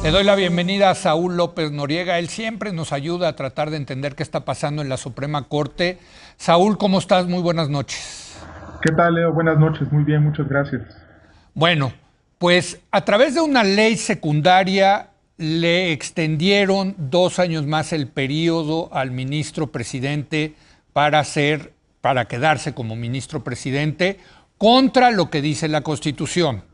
Le doy la bienvenida a Saúl López Noriega. Él siempre nos ayuda a tratar de entender qué está pasando en la Suprema Corte. Saúl, ¿cómo estás? Muy buenas noches. ¿Qué tal, Leo? Buenas noches, muy bien, muchas gracias. Bueno, pues a través de una ley secundaria le extendieron 2 años más el periodo al ministro presidente para quedarse como ministro presidente contra lo que dice la Constitución.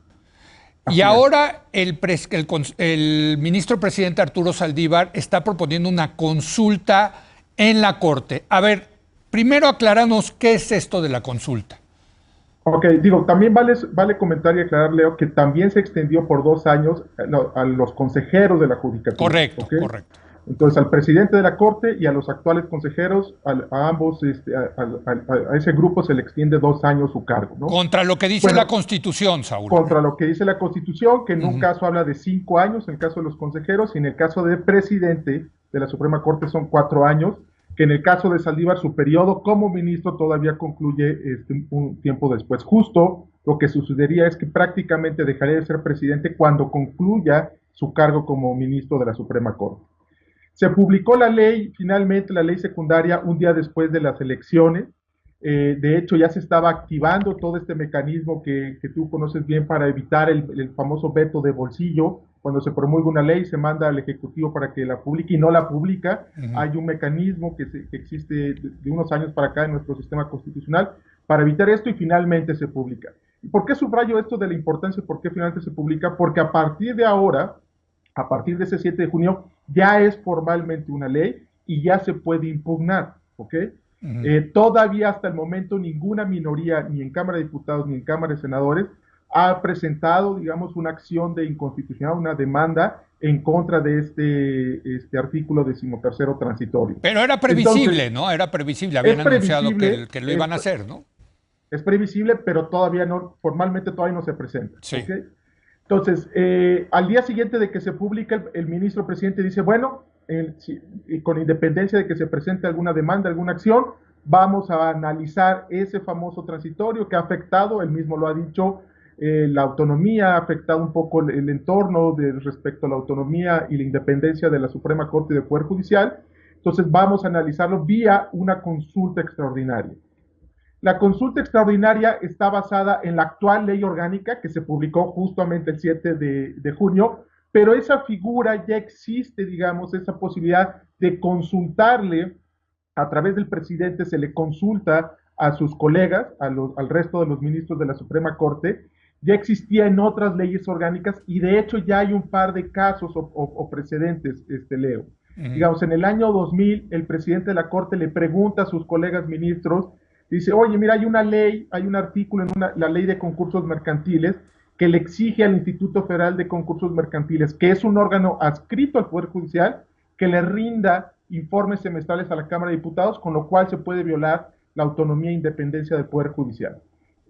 Y Así es. ahora el ministro presidente Arturo Saldívar está proponiendo una consulta en la Corte. A ver, primero aclaranos qué es esto de la consulta. Ok, digo, también vale comentar y aclarar, Leo, que también se extendió por 2 años a los consejeros de la Judicatura, Correcto, ¿ok? correcto. Entonces, al presidente de la Corte y a los actuales consejeros, a ambos, a ese grupo se le extiende 2 años su cargo, ¿no? Contra lo que dice la Bueno, Constitución, Saúl. contra lo que dice la Constitución, que en un Ujú. caso habla de 5 años, en el caso de los consejeros, y en el caso del presidente de la Suprema Corte son 4 años, que en el caso de Saldívar su periodo como ministro todavía concluye un tiempo después. Justo lo que sucedería es que prácticamente dejaría de ser presidente cuando concluya su cargo como ministro de la Suprema Corte. Se publicó la ley, finalmente la ley secundaria, un día después de las elecciones. De hecho, ya se estaba activando todo este mecanismo que tú conoces bien para evitar el famoso veto de bolsillo. Cuando se promulga una ley, se manda al Ejecutivo para que la publique y no la publica. Ujú. Hay un mecanismo que existe de unos años para acá en nuestro sistema constitucional para evitar esto y finalmente se publica. ¿Y por qué subrayo esto de la importancia y por qué finalmente se publica? Porque a partir de ahora, a partir de ese 7 de junio, ya es formalmente una ley y ya se puede impugnar, ¿ok? Ujú. Todavía hasta el momento ninguna minoría, ni en Cámara de Diputados ni en Cámara de Senadores, ha presentado, digamos, una acción de inconstitucionalidad, una demanda en contra de este artículo 13º transitorio. Pero era Entonces, previsible, ¿no? Era previsible. es Habían anunciado previsible, que lo iban a hacer, ¿no? es previsible, pero todavía no, formalmente todavía no se presenta, Sí. ¿ok? Entonces, al día siguiente de que se publica, el ministro presidente dice, bueno, y con independencia de que se presente alguna demanda, alguna acción, vamos a analizar ese famoso transitorio que ha afectado, él mismo lo ha dicho, la autonomía, ha afectado un poco el entorno respecto a la autonomía y la independencia de la Suprema Corte y del Poder Judicial. Entonces, vamos a analizarlo vía una consulta extraordinaria. La consulta extraordinaria está basada en la actual ley orgánica que se publicó justamente el 7 de junio, pero esa figura ya existe, digamos, esa posibilidad de consultarle a través del presidente, se le consulta a sus colegas, al resto de los ministros de la Suprema Corte, ya existía en otras leyes orgánicas y de hecho ya hay un par de casos o precedentes, Leo. Ujú. Digamos, en el año 2000, el presidente de la Corte le pregunta a sus colegas ministros, dice, oye, mira, hay una ley, hay un artículo en la ley de concursos mercantiles que le exige al Instituto Federal de Concursos Mercantiles, que es un órgano adscrito al Poder Judicial, que le rinda informes semestrales a la Cámara de Diputados, con lo cual se puede violar la autonomía e independencia del Poder Judicial.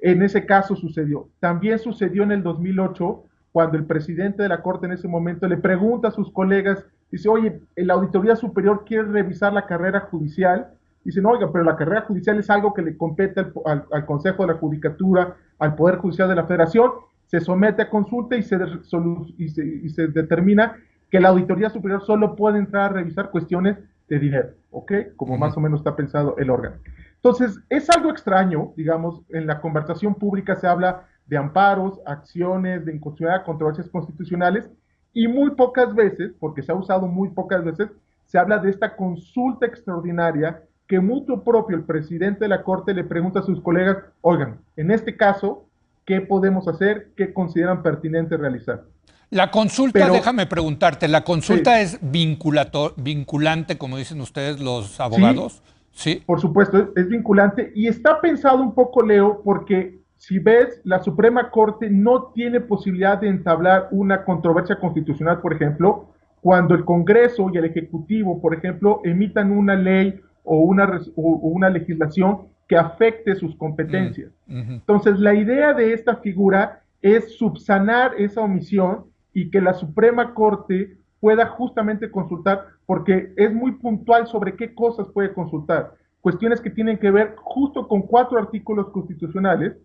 En ese caso sucedió. También sucedió en el 2008, cuando el presidente de la Corte en ese momento le pregunta a sus colegas, dice, oye, la Auditoría Superior quiere revisar la carrera judicial. Dicen, oiga, pero la carrera judicial es algo que le compete al Consejo de la Judicatura, al Poder Judicial de la Federación, se somete a consulta y se determina que la Auditoría Superior solo puede entrar a revisar cuestiones de dinero, ¿ok? Como Ujú. más o menos está pensado el órgano. Entonces, es algo extraño, digamos, en la conversación pública se habla de amparos, acciones de inconstitucionalidad, controversias constitucionales, y muy pocas veces, porque se ha usado muy pocas veces, se habla de esta consulta extraordinaria que mutuo propio el presidente de la Corte le pregunta a sus colegas, oigan, en este caso, ¿qué podemos hacer? ¿Qué consideran pertinente realizar? La consulta, Pero déjame preguntarte, ¿la consulta sí, es vinculante, como dicen ustedes los sí, abogados? Sí. por supuesto, es vinculante y está pensado un poco, Leo, porque si ves, la Suprema Corte no tiene posibilidad de entablar una controversia constitucional, por ejemplo, cuando el Congreso y el Ejecutivo, por ejemplo, emitan una ley o una legislación que afecte sus Mm, competencias. ujú. Entonces, la idea de esta figura es subsanar esa omisión y que la Suprema Corte pueda justamente consultar, porque es muy puntual sobre qué cosas puede consultar. Cuestiones que tienen que ver justo con 4 artículos constitucionales,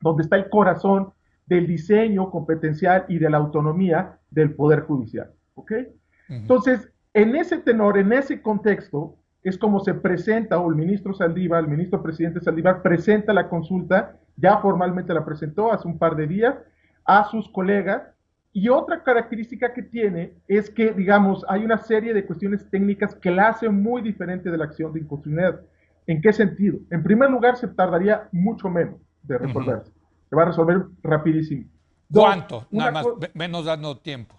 donde está el corazón del diseño competencial y de la autonomía del Poder Judicial. ¿ok? Entonces, en ese tenor, en ese contexto, es como se presenta, o el ministro Saldívar, el ministro presidente Saldívar, presenta la consulta, ya formalmente la presentó hace un par de días, a sus colegas. Y otra característica que tiene es que, digamos, hay una serie de cuestiones técnicas que la hacen muy diferente de la acción de inconstitucionalidad. ¿En qué sentido? En primer lugar, se tardaría mucho menos de resolverse. Se va a resolver rapidísimo. ¿Cuánto? Nada más, menos dando tiempos.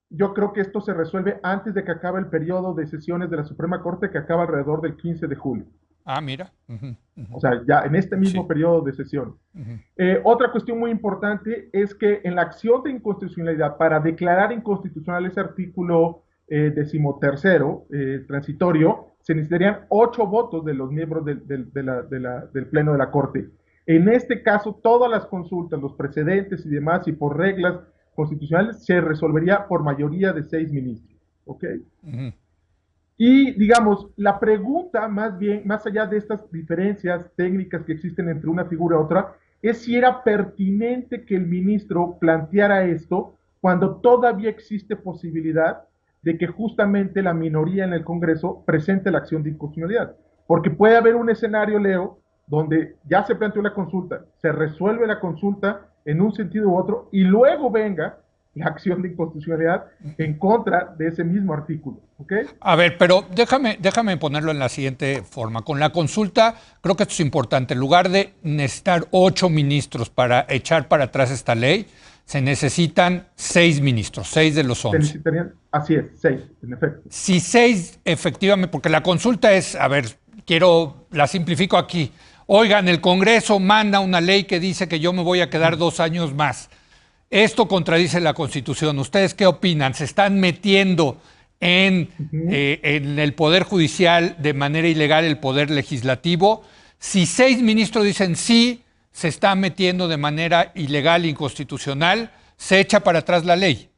Yo creo que esto se resuelve antes de que acabe el periodo de sesiones de la Suprema Corte, que acaba alrededor del 15 de julio. Ah, mira. O sea, ya en este mismo periodo de sesión. Otra cuestión muy importante es que en la acción de inconstitucionalidad, para declarar inconstitucional ese artículo 13º transitorio, se necesitarían 8 votos de los miembros del Pleno de la Corte. En este caso, todas las consultas, los precedentes y demás, y por reglas constitucionales, se resolvería por mayoría de 6 ministros. ¿Ok? Y, digamos, la pregunta, más bien, más allá de estas diferencias técnicas que existen entre una figura y otra, es si era pertinente que el ministro planteara esto cuando todavía existe posibilidad de que justamente la minoría en el Congreso presente la acción de inconstitucionalidad. Porque puede haber un escenario, Leo, donde ya se planteó la consulta, se resuelve la consulta en un sentido u otro, y luego venga la acción de inconstitucionalidad en contra de ese mismo artículo. ¿Okay? A ver, pero déjame ponerlo en la siguiente forma. Con la consulta, creo que esto es importante. En lugar de necesitar 8 ministros para echar para atrás esta ley, se necesitan 6 ministros, 6 de los 11. Se necesitarían, así es, 6, en efecto. Si 6, efectivamente, porque la consulta es, a ver, la simplifico aquí. Oigan, el Congreso manda una ley que dice que yo me voy a quedar 2 años más. Esto contradice la Constitución. ¿Ustedes qué opinan? ¿Se están metiendo en el Poder Judicial de manera ilegal el Poder Legislativo? Si 6 ministros dicen sí, se está metiendo de manera ilegal e inconstitucional, se echa para atrás la ley.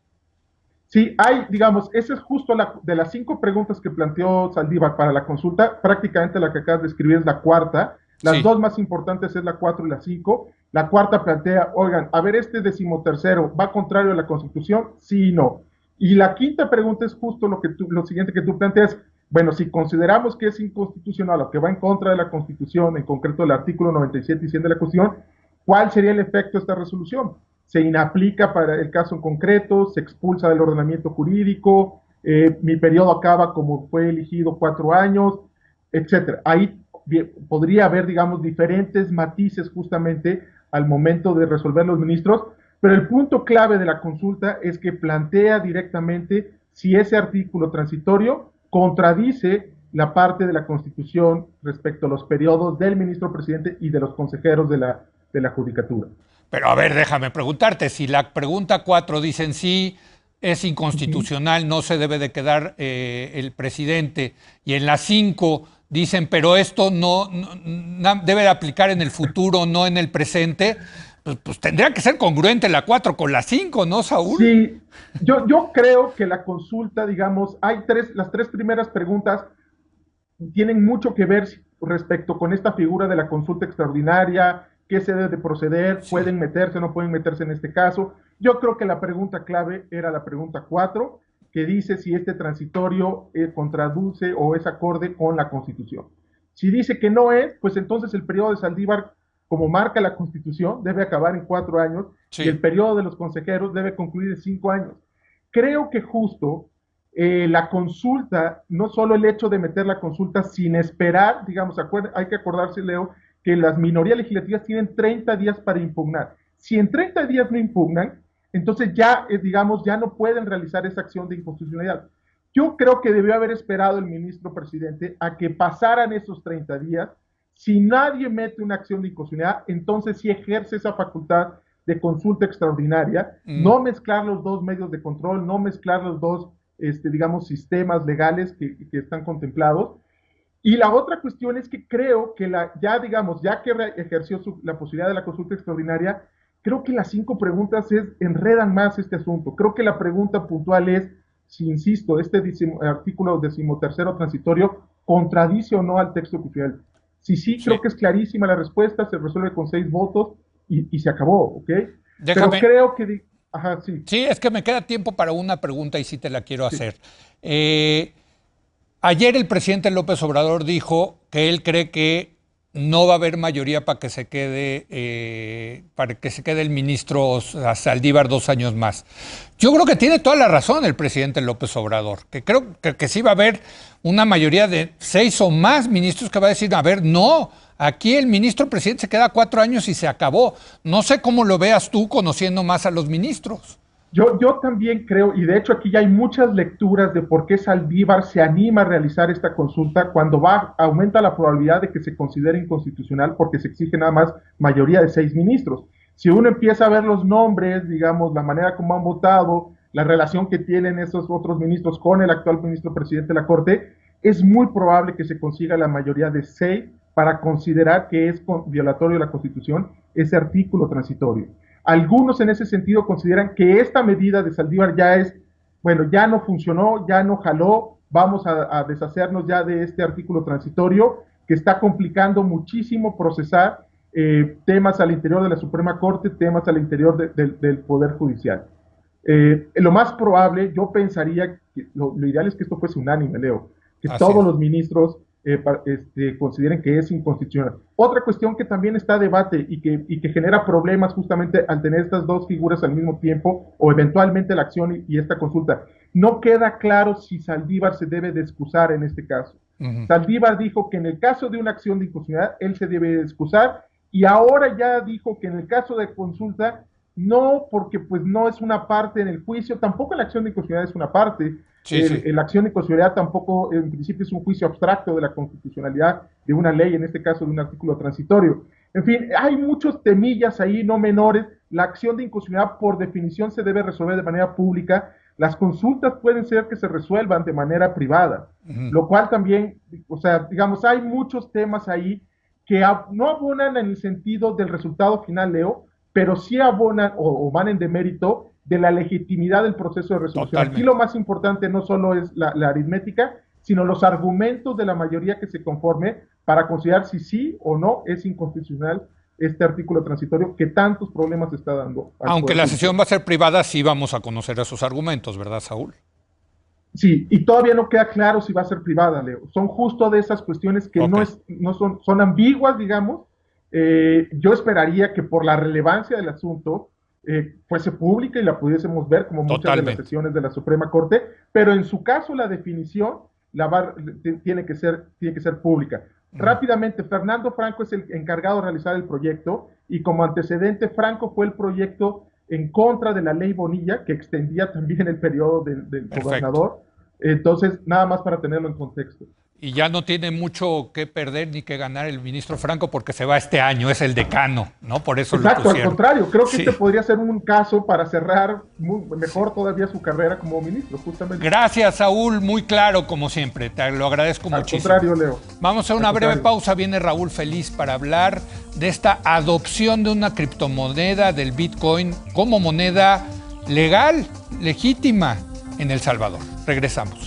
Sí, hay, digamos, esa es justo de las 5 preguntas que planteó Saldívar para la consulta, prácticamente la que acabas de escribir es la cuarta. Las 2 más importantes es la 4 y la 5. La cuarta plantea, oigan, a ver, este 13º, ¿va contrario a la Constitución? Sí y no. Y la quinta pregunta es justo lo siguiente que tú planteas. Bueno, si consideramos que es inconstitucional o que va en contra de la Constitución, en concreto el artículo 97 y 100 de la Constitución, ¿cuál sería el efecto de esta resolución? ¿Se inaplica para el caso en concreto? ¿Se expulsa del ordenamiento jurídico? ¿Mi periodo acaba como fue elegido 4 años? Etcétera. Ahí podría haber, digamos, diferentes matices justamente al momento de resolver los ministros, pero el punto clave de la consulta es que plantea directamente si ese artículo transitorio contradice la parte de la Constitución respecto a los periodos del ministro presidente y de los consejeros de la Judicatura. Pero a ver, déjame preguntarte, si la pregunta 4 dicen sí, es inconstitucional, no se debe de quedar el presidente, y en la 5 dicen, pero esto no debe de aplicar en el futuro, no en el presente, pues tendría que ser congruente la 4 con la 5, ¿no, Saúl? Sí, yo creo que la consulta, digamos, las 3 primeras preguntas tienen mucho que ver respecto con esta figura de la consulta extraordinaria, qué se debe de proceder, pueden meterse, no pueden meterse en este caso. Yo creo que la pregunta clave era la pregunta 4, que dice si este transitorio contraduce o es acorde con la Constitución. Si dice que no es, pues entonces el periodo de Saldívar, como marca la Constitución, debe acabar en 4 años, y el periodo de los consejeros debe concluir en 5 años. Creo que justo la consulta, no solo el hecho de meter la consulta sin esperar, digamos, hay que acordarse, Leo, que las minorías legislativas tienen 30 días para impugnar. Si en 30 días no impugnan, entonces ya, digamos, ya no pueden realizar esa acción de inconstitucionalidad. Yo creo que debió haber esperado el ministro presidente a que pasaran esos 30 días. Si nadie mete una acción de inconstitucionalidad, entonces sí ejerce esa facultad de consulta extraordinaria, no mezclar los 2 medios de control, no mezclar los 2, digamos, sistemas legales que están contemplados. Y la otra cuestión es que creo que ya que ejerció la posibilidad de la consulta extraordinaria, creo que las 5 preguntas enredan más este asunto. Creo que la pregunta puntual es si, insisto, este artículo 13º transitorio contradice o no al texto constitucional. Si sí, creo que es clarísima la respuesta, se resuelve con 6 votos y se acabó, ¿ok? Pero creo que... Ajá, sí. Sí, es que me queda tiempo para una pregunta y sí te la quiero Sí. hacer. Ayer el presidente López Obrador dijo que él cree que no va a haber mayoría para que se quede el ministro Saldívar 2 años más. Yo creo que tiene toda la razón el presidente López Obrador, que creo que sí va a haber una mayoría de 6 o más ministros que va a decir, a ver, no, aquí el ministro presidente se queda 4 años y se acabó. No sé cómo lo veas tú conociendo más a los ministros. Yo también creo, y de hecho aquí ya hay muchas lecturas de por qué Saldívar se anima a realizar esta consulta cuando aumenta la probabilidad de que se considere inconstitucional porque se exige nada más mayoría de 6 ministros. Si uno empieza a ver los nombres, digamos, la manera como han votado, la relación que tienen esos otros ministros con el actual ministro presidente de la Corte, es muy probable que se consiga la mayoría de 6 para considerar que es violatorio de la Constitución ese artículo transitorio. Algunos en ese sentido consideran que esta medida de Saldívar ya no funcionó, ya no jaló, vamos a deshacernos ya de este artículo transitorio que está complicando muchísimo procesar temas al interior de la Suprema Corte, temas al interior del Poder Judicial. Lo más probable, yo pensaría que lo ideal es que esto fuese unánime, Leo, que Así todos es. los ministros consideren que es inconstitucional. Otra cuestión que también está a debate y que genera problemas justamente al tener estas dos figuras al mismo tiempo o eventualmente la acción y esta consulta. No queda claro si Saldívar se debe de excusar en este caso. Saldívar dijo que en el caso de una acción de inconstitucionalidad él se debe de excusar y ahora ya dijo que en el caso de consulta no, porque pues no es una parte en el juicio, tampoco la acción de inconstitucionalidad es una parte. Sí. La acción de inconstitucionalidad tampoco, en principio, es un juicio abstracto de la constitucionalidad de una ley, en este caso de un artículo transitorio. En fin, hay muchos temillas ahí, no menores. La acción de inconstitucionalidad, por definición, se debe resolver de manera pública. Las consultas pueden ser que se resuelvan de manera privada, lo cual también, o sea, digamos, hay muchos temas ahí que no abonan en el sentido del resultado final, Leo, pero sí abonan o van en demérito de la legitimidad del proceso de resolución. Totalmente. Aquí lo más importante no solo es la aritmética, sino los argumentos de la mayoría que se conforme para considerar si sí o no es inconstitucional este artículo transitorio que tantos problemas está dando. Aunque la sesión va a ser privada, sí vamos a conocer esos argumentos, ¿verdad, Saúl? Sí, y todavía no queda claro si va a ser privada, Leo. Son justo de esas cuestiones que son ambiguas, digamos. Yo esperaría que por la relevancia del asunto fuese pública y la pudiésemos ver como muchas de las sesiones de la Suprema Corte, pero en su caso la definición tiene que ser pública. Rápidamente, Fernando Franco es el encargado de realizar el proyecto y como antecedente, Franco fue el proyecto en contra de la ley Bonilla, que extendía también el periodo del gobernador. Entonces, nada más para tenerlo en contexto. Y ya no tiene mucho que perder ni que ganar el ministro Franco porque se va este año, es el decano, ¿no? Por eso Exacto, lo pusieron. Al contrario, creo que este podría ser un caso para cerrar mejor todavía su carrera como ministro, justamente. Gracias, Saúl, muy claro como siempre, te lo agradezco muchísimo. Al contrario, Leo. Vamos a una breve pausa, viene Raúl Feliz para hablar de esta adopción de una criptomoneda del Bitcoin como moneda legal, legítima en El Salvador. Regresamos.